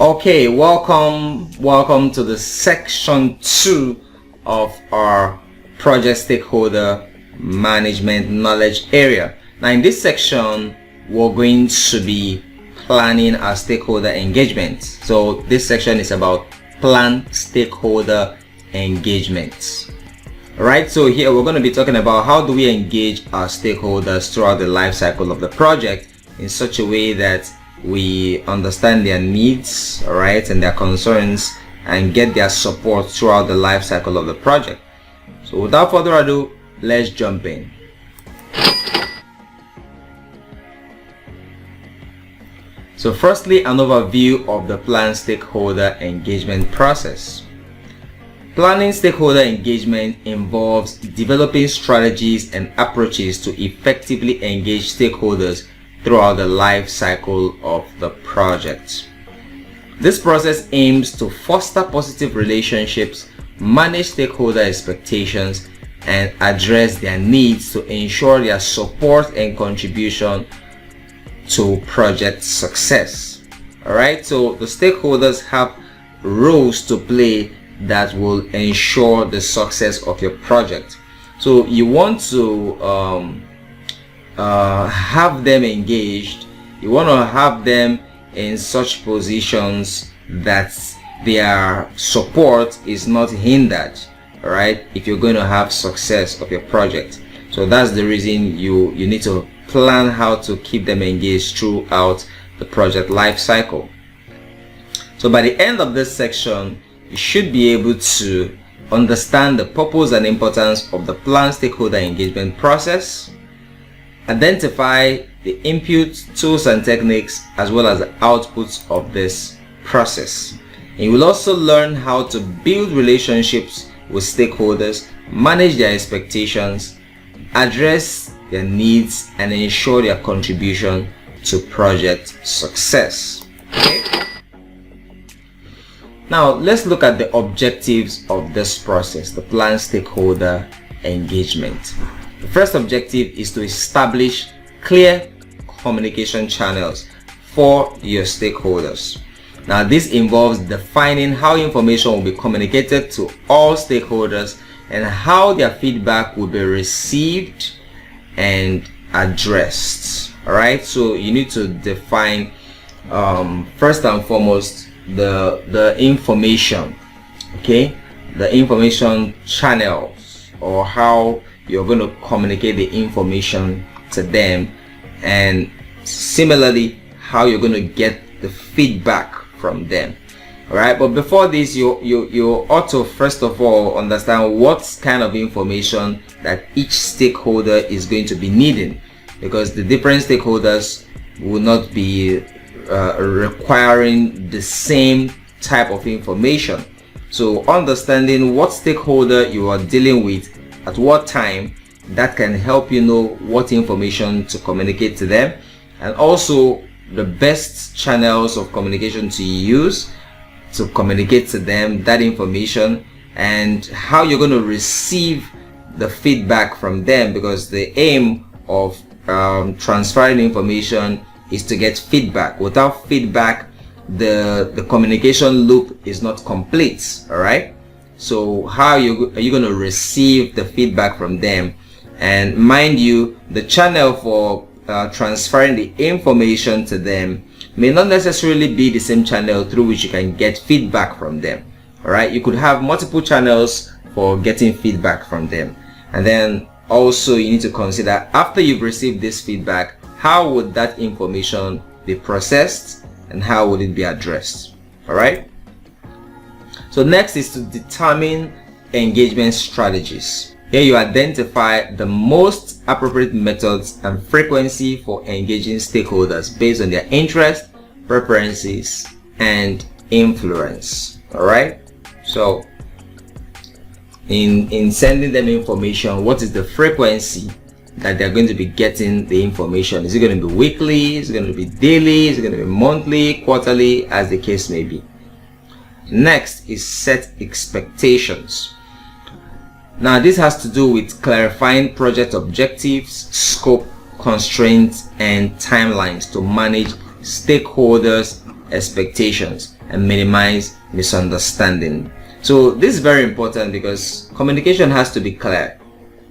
Okay, welcome to the section 2 of our project stakeholder management knowledge area. Now in this section we're going to be planning our stakeholder engagement. So this section is about plan stakeholder engagement. Alright, so here we're going to be talking about how do we engage our stakeholders throughout the life cycle of the project in such a way that we understand their needs, alright, and their concerns, and get their support throughout the life cycle of the project. So without further ado, let's jump in. So firstly, an overview of the plan stakeholder engagement process. Planning stakeholder engagement involves developing strategies and approaches to effectively engage stakeholders throughout the life cycle of the project. This process aims to foster positive relationships, manage stakeholder expectations, and address their needs to ensure their support and contribution to project success. Alright, so the stakeholders have roles to play that will ensure the success of your project. So you want to have them engaged. You want to have them in such positions that their support is not hindered, all right, if you're going to have success of your project. So that's the reason you need to plan how to keep them engaged throughout the project life cycle. So by the end of this section, you should be able to understand the purpose and importance of the plan stakeholder engagement process, identify the inputs, tools and techniques, as well as the outputs of this process. And you will also learn how to build relationships with stakeholders, manage their expectations, address their needs, and ensure their contribution to project success. Okay? Now let's look at the objectives of this process, the plan stakeholder engagement. The first objective is to establish clear communication channels for your stakeholders. Now this involves defining how information will be communicated to all stakeholders and how their feedback will be received and addressed. Alright, so you need to define first and foremost the information, okay, the information channels, or how you're going to communicate the information to them, and similarly how you're going to get the feedback from them. All right, but before this, you ought to first of all understand what kind of information that each stakeholder is going to be needing, because the different stakeholders will not be requiring the same type of information. So understanding what stakeholder you are dealing with at what time, that can help you know what information to communicate to them, and also the best channels of communication to use to communicate to them that information, and how you're going to receive the feedback from them, because the aim of transferring information is to get feedback. Without feedback, the communication loop is not complete. All right, so how are you going to receive the feedback from them? And mind you, the channel for transferring the information to them may not necessarily be the same channel through which you can get feedback from them. All right, you could have multiple channels for getting feedback from them. And then also you need to consider, after you've received this feedback, how would that information be processed and how would it be addressed? All right, so next is to determine engagement strategies. Here you identify the most appropriate methods and frequency for engaging stakeholders based on their interest, preferences, and influence. All right, so in sending them information, what is the frequency that they're going to be getting the information? Is it going to be weekly? Is it going to be daily? Is it going to be monthly, quarterly, as the case may be? Next is set expectations. Now this has to do with clarifying project objectives, scope, constraints, and timelines to manage stakeholders' expectations. and minimize misunderstanding. So this is very important because communication has to be clear.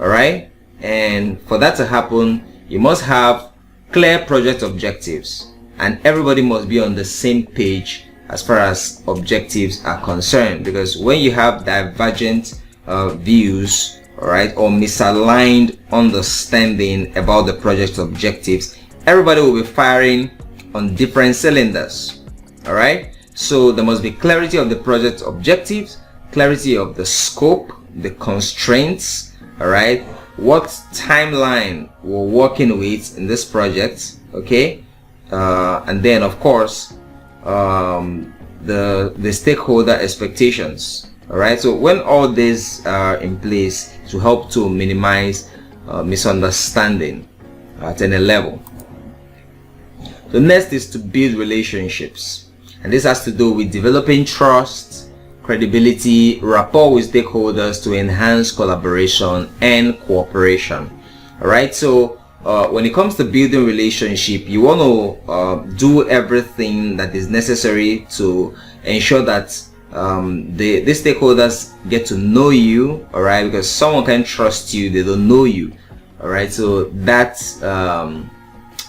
All right, and for that to happen, you must have clear project objectives, and everybody must be on the same page as far as objectives are concerned. Because when you have divergent views, all right, or misaligned understanding about the project objectives, everybody will be firing on different cylinders. All right, so there must be clarity of the project objectives, clarity of the scope, the constraints. All right, what timeline we're working with in this project, okay, and then of course the stakeholder expectations. All right, so when all these are in place to help to minimize misunderstanding at any level. The next is to build relationships, and this has to do with developing trust, credibility, rapport with stakeholders to enhance collaboration and cooperation. All right, so when it comes to building relationship, you want to do everything that is necessary to ensure that the stakeholders get to know you. All right, because someone can trust you, they don't know you. All right, so that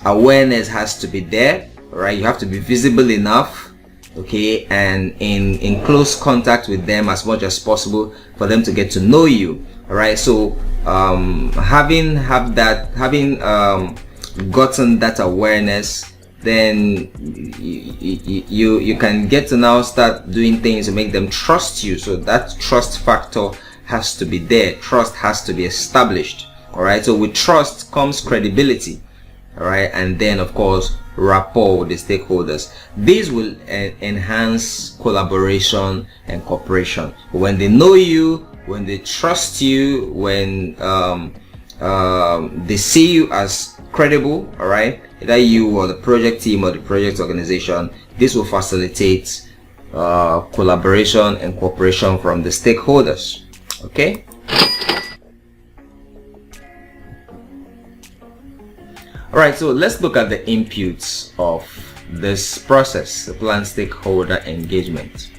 awareness has to be there. All right, you have to be visible enough, okay, and in close contact with them as much as possible for them to get to know you. All right, so having gotten that awareness, then you can get to now start doing things to make them trust you. So that trust factor has to be there. Trust has to be established. All right, so with trust comes credibility. All right, and then of course rapport with the stakeholders. These will enhance collaboration and cooperation. When they know you, when they trust you, when they see you as credible, all right, either you or the project team or the project organization, this will facilitate collaboration and cooperation from the stakeholders. Okay. All right, so let's look at the inputs of this process, the plan stakeholder engagement.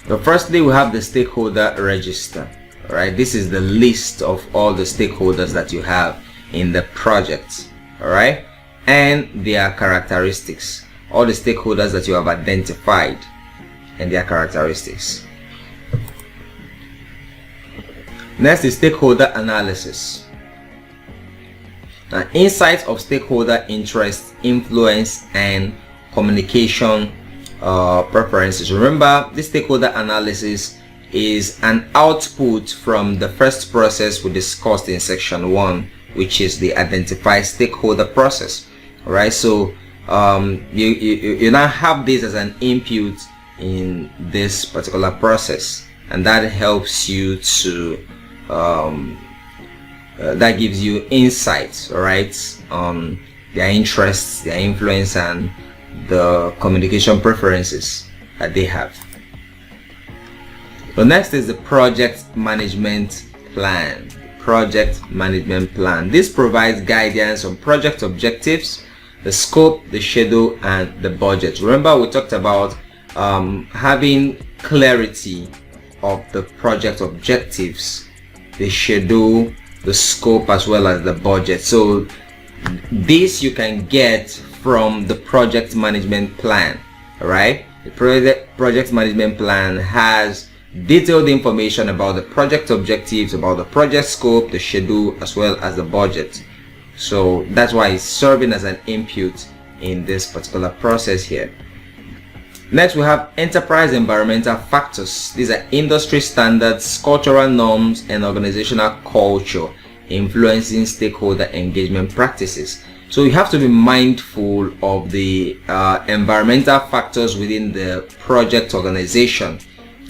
So firstly, we have the stakeholder register. All right, this is the list of all the stakeholders that you have in the project. All right, and their characteristics, all the stakeholders that you have identified and their characteristics. Next is stakeholder analysis. Now, insights of stakeholder interest, influence, and communication preferences. Remember, this stakeholder analysis is an output from the first process we discussed in section 1, which is the identify stakeholder process. All right, so you now have this as an input in this particular process, and that helps you to that gives you insights, all right, on their interests, their influence, and the communication preferences that they have. So next is the project management plan. Project management plan. This provides guidance on project objectives, the scope, the schedule, and the budget. Remember, we talked about having clarity of the project objectives, the schedule, the scope, as well as the budget. So this you can get from the project management plan. All right, the project management plan has detailed information about the project objectives, about the project scope, the schedule, as well as the budget. So that's why it's serving as an input in this particular process here. Next, we have enterprise environmental factors. These are industry standards, cultural norms, and organizational culture influencing stakeholder engagement practices. So you have to be mindful of the environmental factors within the project organization,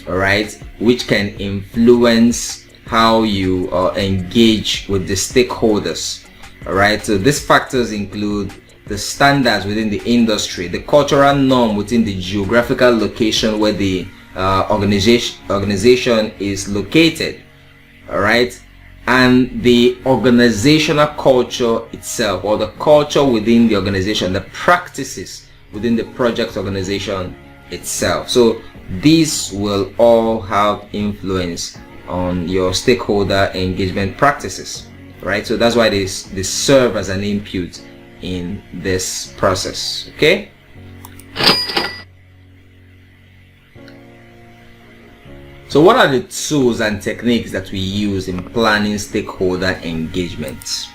all right, which can influence how you engage with the stakeholders. All right, so these factors include the standards within the industry, the cultural norm within the geographical location where the organization is located, all right, and the organizational culture itself, or the culture within the organization, the practices within the project organization itself. So these will all have influence on your stakeholder engagement practices, right? So that's why they serve as an input in this process. Okay. So what are the tools and techniques that we use in planning stakeholder engagement?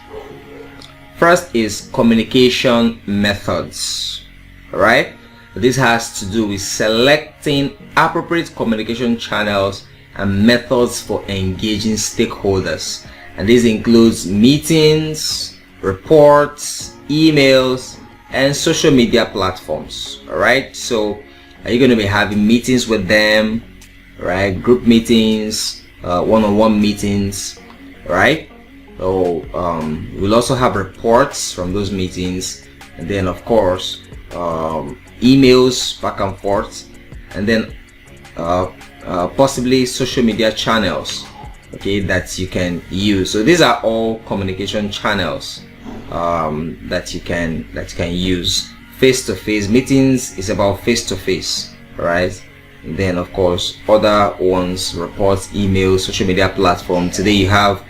First is communication methods, right? This has to do with selecting appropriate communication channels and methods for engaging stakeholders. And this includes meetings, reports, emails, and social media platforms. All right. So are you going to be having meetings with them, right? Group meetings, one-on-one meetings, right? So we'll also have reports from those meetings, and then of course emails back and forth, and then possibly social media channels, okay, that you can use. So these are all communication channels that you can use. Face-to-face meetings is about face-to-face, right? And then of course other ones, reports, emails, social media platform. Today you have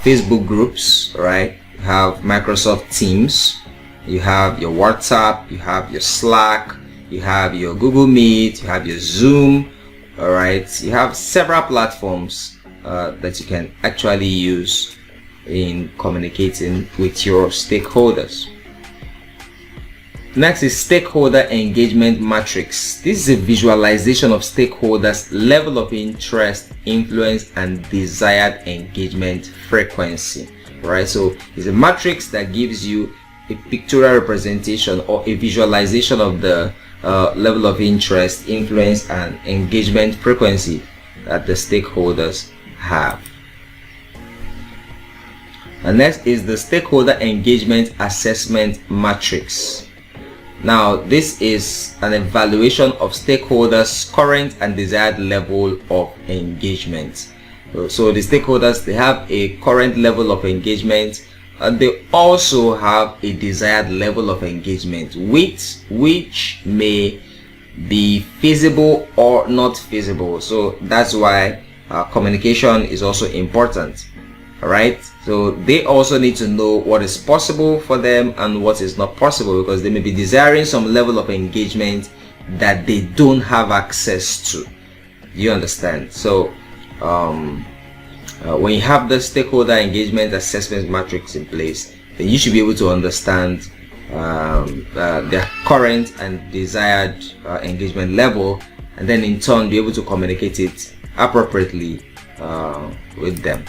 Facebook groups, right? You have Microsoft Teams, you have your WhatsApp, you have your Slack, you have your Google Meet, you have your Zoom. All right, you have several platforms that you can actually use in communicating with your stakeholders. Next is stakeholder engagement matrix. This is a visualization of stakeholders' level of interest, influence, and desired engagement frequency. Right, so it's a matrix that gives you a pictorial representation or a visualization of the level of interest, influence, and engagement frequency that the stakeholders have. And next is the stakeholder engagement assessment matrix. Now this is an evaluation of stakeholders' current and desired level of engagement. So the stakeholders, they have a current level of engagement, and they also have a desired level of engagement, which may be feasible or not feasible. So that's why communication is also important. All right, so they also need to know what is possible for them and what is not possible, because they may be desiring some level of engagement that they don't have access to. You understand? So when you have the stakeholder engagement assessment matrix in place, then you should be able to understand their current and desired engagement level, and then in turn be able to communicate it appropriately with them.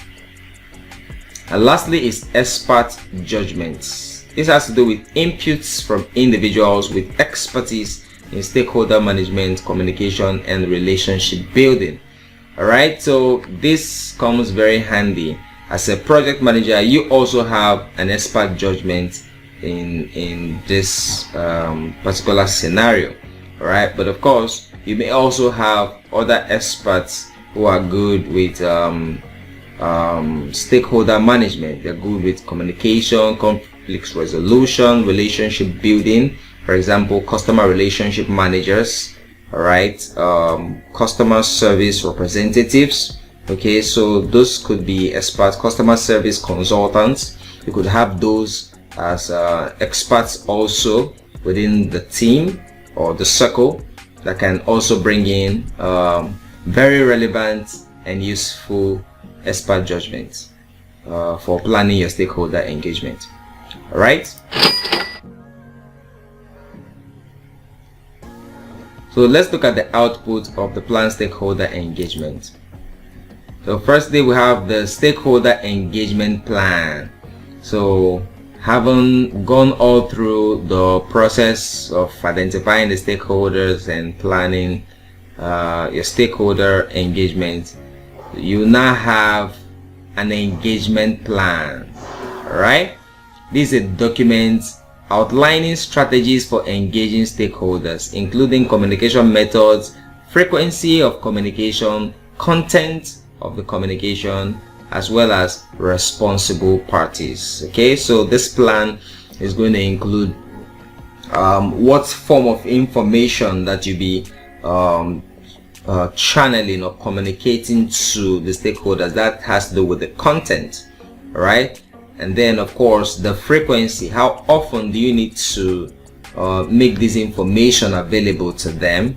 And lastly is expert judgments. This has to do with inputs from individuals with expertise in stakeholder management, communication, and relationship building. All right, so this comes very handy. As a project manager, you also have an expert judgment in this particular scenario. All right, but of course you may also have other experts who are good with stakeholder management. They're good with communication, conflict resolution, relationship building. For example, customer relationship managers, all right, customer service representatives. Okay, so those could be experts, customer service consultants. You could have those as experts also within the team or the circle that can also bring in very relevant and useful expert judgments for planning your stakeholder engagement. All right, so let's look at the output of the plan stakeholder engagement. So firstly, we have the stakeholder engagement plan. So having gone all through the process of identifying the stakeholders and planning your stakeholder engagement, you now have an engagement plan. All right, this is a document outlining strategies for engaging stakeholders, including communication methods, frequency of communication, content of the communication, as well as responsible parties. Okay, so this plan is going to include what form of information that you be channeling or communicating to the stakeholders. That has to do with the content, right? And then of course the frequency. How often do you need to make this information available to them,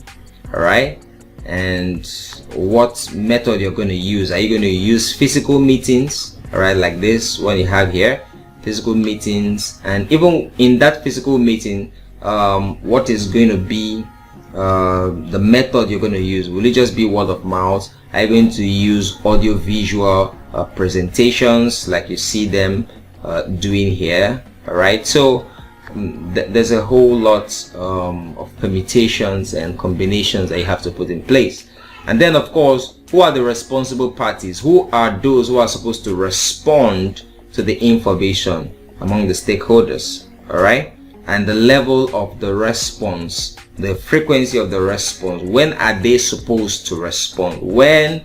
all right? And what method you're going to use. Are you going to use physical meetings, all right, like this one you have here, physical meetings? And even in that physical meeting, what is going to be the method you're going to use? Will it just be word of mouth? Are you going to use audio visual presentations like you see them doing here? All right, so there's a whole lot of permutations and combinations that you have to put in place. And then of course, who are the responsible parties? Who are those who are supposed to respond to the information among the stakeholders? All right, and the level of the response, the frequency of the response. When are they supposed to respond? When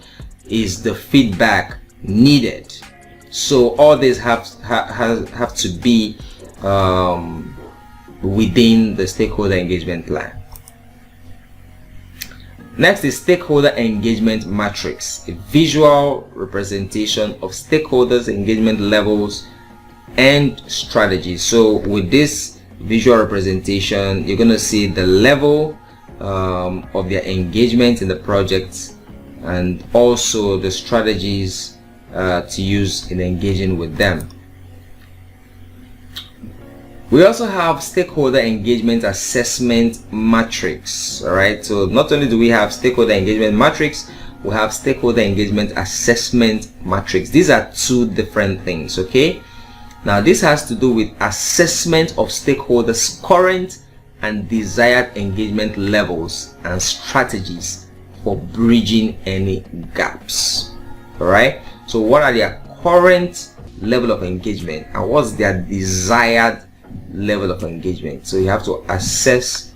is the feedback needed? So all this have to be within the stakeholder engagement plan. Next is stakeholder engagement matrix, a visual representation of stakeholders engagement levels and strategies. So with this visual representation, you're going to see the level of their engagement in the project, and also the strategies to use in engaging with them. We also have stakeholder engagement assessment matrix. All right, so not only do we have stakeholder engagement matrix, we have stakeholder engagement assessment matrix. These are two different things. Okay, now this has to do with assessment of stakeholders' current and desired engagement levels and strategies for bridging any gaps. All right, so what are their current level of engagement and what's their desired level of engagement? So you have to assess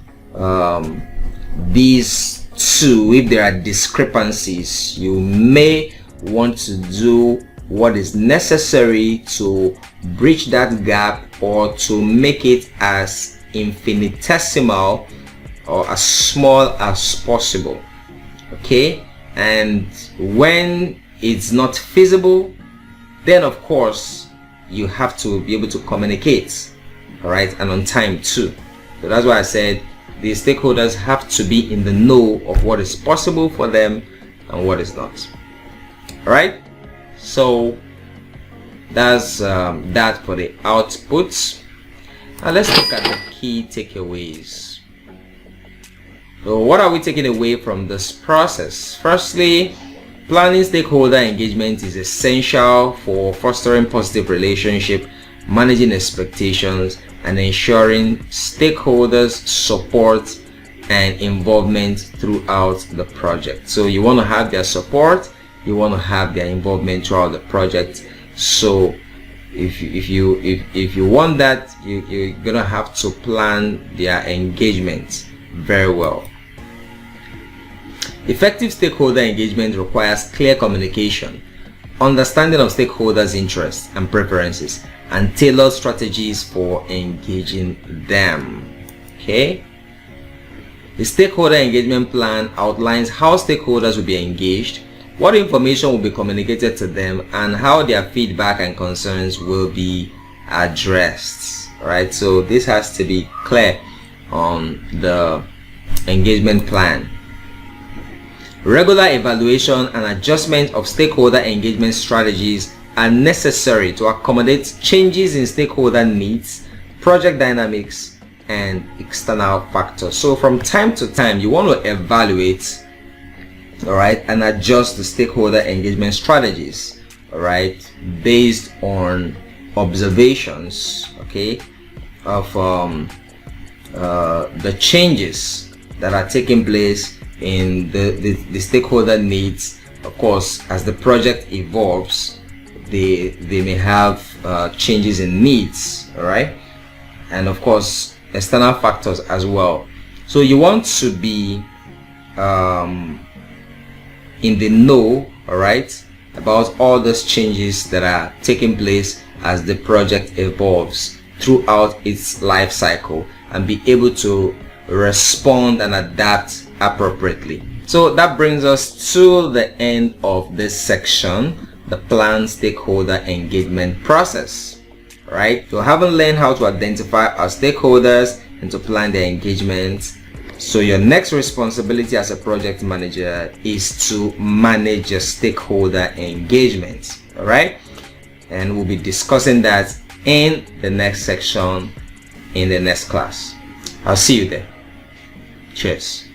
these two. If there are discrepancies, you may want to do what is necessary to bridge that gap or to make it as infinitesimal or as small as possible. Okay, and when it's not feasible, then of course you have to be able to communicate, all right, and on time too. So that's why I said the stakeholders have to be in the know of what is possible for them and what is not. All right, so that's that for the outputs. Now let's look at the key takeaways. So what are we taking away from this process? Firstly, planning stakeholder engagement is essential for fostering positive relationship, managing expectations, and ensuring stakeholders' support and involvement throughout the project. So you want to have their support, you want to have their involvement throughout the project. So if you want that, you're gonna have to plan their engagement very well. Effective stakeholder engagement requires clear communication, understanding of stakeholders' interests and preferences, and tailored strategies for engaging them. Okay, the stakeholder engagement plan outlines how stakeholders will be engaged, what information will be communicated to them, and how their feedback and concerns will be addressed. All right, so this has to be clear on the engagement plan. Regular evaluation and adjustment of stakeholder engagement strategies are necessary to accommodate changes in stakeholder needs, project dynamics, and external factors. So from time to time, you want to evaluate, all right, and adjust the stakeholder engagement strategies, all right, based on observations, okay, of the changes that are taking place in the stakeholder needs. Of course, as the project evolves, they may have changes in needs, all right, and of course external factors as well. So you want to be in the know, all right, about all those changes that are taking place as the project evolves throughout its life cycle, and be able to respond and adapt appropriately. So that brings us to the end of this section, the plan stakeholder engagement process. Right? So having learned how to identify our stakeholders and to plan their engagement, so your next responsibility as a project manager is to manage your stakeholder engagement. All right? And we'll be discussing that in the next section in the next class. I'll see you there. Cheers.